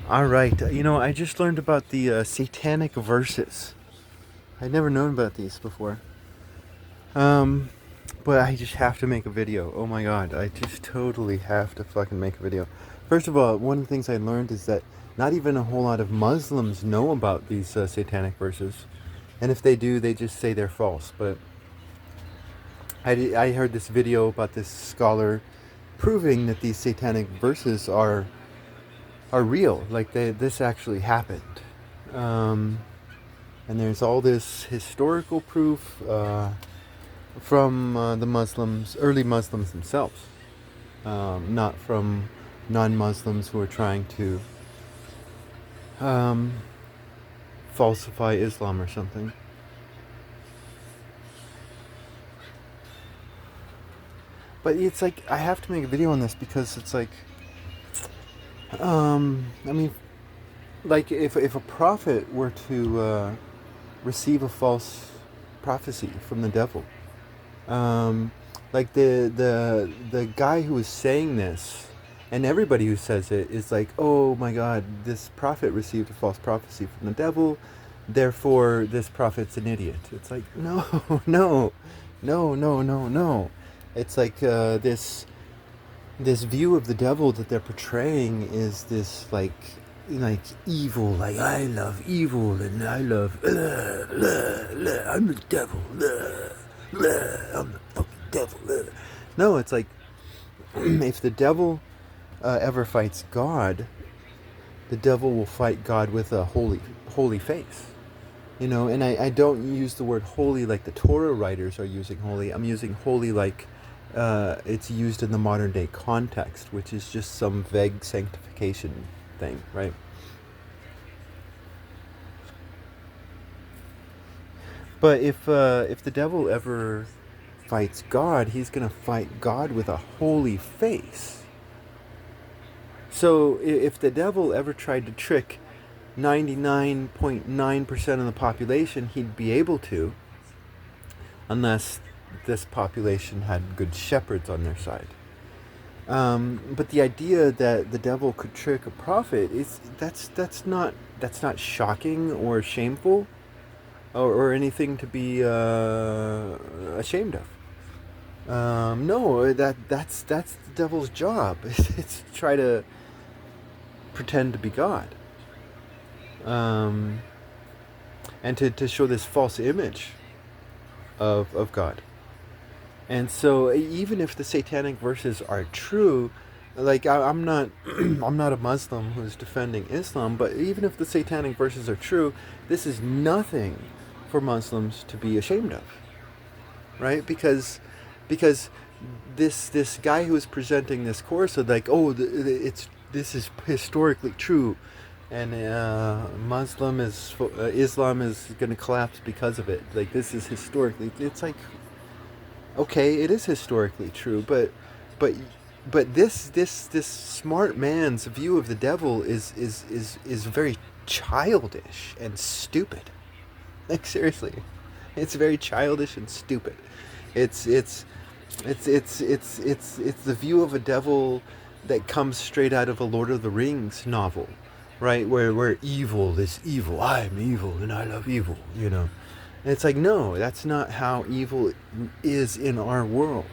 All right. I just learned about the Satanic Verses. I'd never known about these before. Um, but I just have to make a video. Oh my god, I just totally have to fucking make a video. First of all, one of the things I learned is that not even a whole lot of Muslims know about these Satanic Verses. And if they do, they just say they're false. But I heard this video about this scholar proving that these Satanic Verses are real. Like this actually happened. Um, and there's all this historical proof from the Muslims, early Muslims themselves, not from non-Muslims who are trying to um, falsify Islam or something. But it's like I have to make a video on this because it's like, I mean, like if a prophet were to receive a false prophecy from the devil, um, like the guy who is saying this, and everybody who says it is like, oh my God, this prophet received a false prophecy from the devil, therefore this prophet's an idiot. It's like no, no, no, no, no, no. It's like this view of the devil that they're portraying is this like evil, like I love evil and I love I'm the devil, I'm the fucking devil. No, it's like if the devil ever fights God, the devil will fight God with a holy face. And I don't use the word holy like the Torah writers are using holy. I'm using holy like it's used in the modern day context, which is just some vague sanctification thing, right? But if the devil ever fights God, he's gonna fight God with a holy face. So if the devil ever tried to trick 99.9% of the population, he'd be able to, unless this population had good shepherds on their side. But the idea that the devil could trick a prophet is that's not shocking or shameful or anything to be ashamed of. No, that's the devil's job. It's to try to pretend to be God, um, and to show this false image of God. And so even if the Satanic Verses are true, like I'm not I'm not a Muslim who's defending Islam, but even if the Satanic Verses are true, this is nothing for Muslims to be ashamed of, right? Because this guy who is presenting this course said like, oh, this is historically true, and Islam is going to collapse because of it. Like this is historically, it's like, okay, it is historically true, but but this smart man's view of the devil is very childish and stupid. Like seriously, it's very childish and stupid. It's it's it's the view of a devil that comes straight out of a Lord of the Rings novel, right? Where evil is evil. I'm evil and I love evil. And it's like, no, that's not how evil is in our world.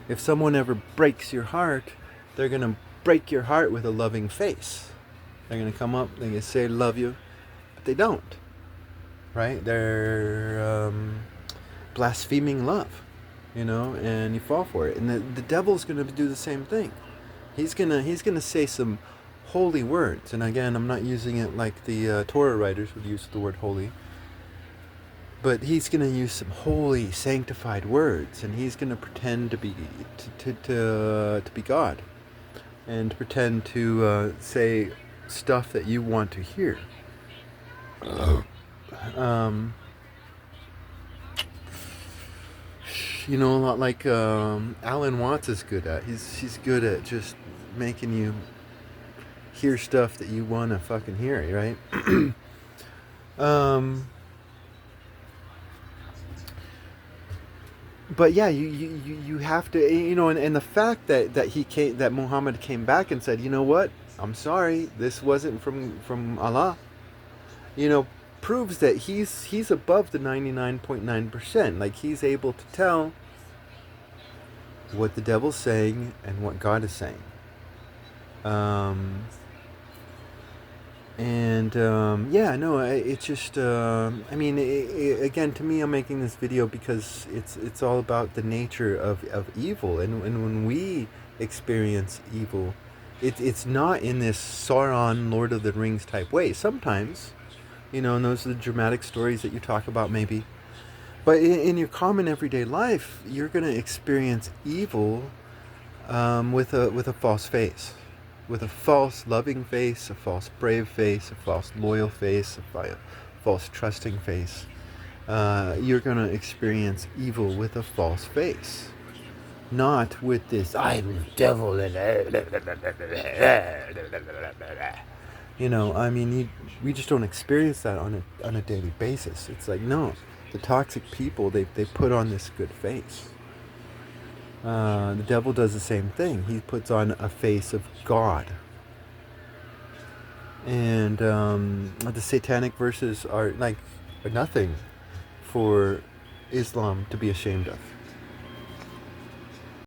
If someone ever breaks your heart, they're going to break your heart with a loving face. They're going to come up, they're going to say, love you, but they don't, right? They're blaspheming love, and you fall for it. And the devil's going to do the same thing. He's gonna say some holy words. And again, I'm not using it like the Torah writers would use the word holy. But he's going to use some holy, sanctified words, and he's going to pretend to be to be God, and pretend to say stuff that you want to hear. Um, a lot like Alan Watts is good at. He's good at just making you hear stuff that you want to fucking hear, right? um, but yeah, you have to, and the fact that Muhammad came back and said, you know what, I'm sorry, this wasn't from Allah. You know, proves that he's above the 99.9%. Like he's able to tell what the devil's saying and what God is saying. Um, yeah, no, it's just, I mean, again, to me, I'm making this video because it's all about the nature of evil. And when we experience evil, it's not in this Sauron, Lord of the Rings type way. Sometimes, and those are the dramatic stories that you talk about, maybe. But in your common everyday life, you're going to experience evil with a false face, with a false loving face, a false brave face, a false loyal face, a false trusting face. You're going to experience evil with a false face, not with this "I'm the devil" and I mean, we just don't experience that on a daily basis. It's like, no, the toxic people, they put on this good face. The devil does the same thing. He puts on a face of God. And the Satanic Verses are nothing for Islam to be ashamed of.